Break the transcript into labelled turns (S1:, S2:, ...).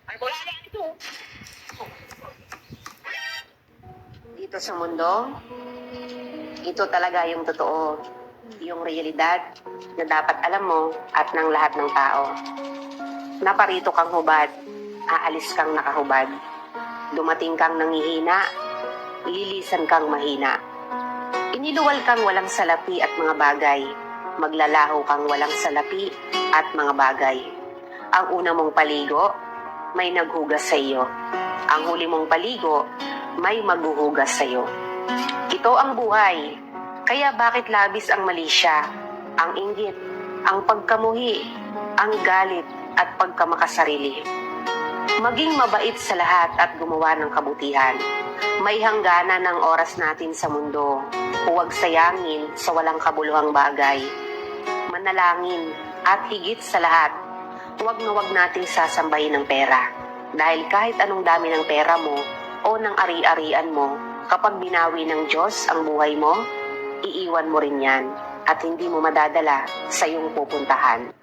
S1: Ay, wala na ito.
S2: Dito sa mundo, ito talaga yung totoo. Yung realidad na dapat alam mo at ng lahat ng tao. Naparito kang hubad, aalis kang nakahubad. Dumating kang nangihina, lilisan kang mahina. Iniluwal kang walang salapi at mga bagay. Maglalaho kang walang salapi at mga bagay. Ang una mong paligo, may naghugas sa iyo. Ang huli mong paligo, may maghuhugas sa iyo. Ito ang buhay. Kaya bakit labis ang mali siya, ang inggit, ang pagkamuhi, ang galit at pagkamakasarili. Maging mabait sa lahat at gumawa ng kabutihan. May hangganan ng oras natin sa mundo. Huwag sayangin sa walang kabuluhang bagay. Manalangin at higit sa lahat, huwag na huwag nating sasambahin ng pera. Dahil kahit anong dami ng pera mo o ng ari-arian mo, kapag binawi ng Diyos ang buhay mo, iiwan mo rin yan at hindi mo madadala sa iyong pupuntahan.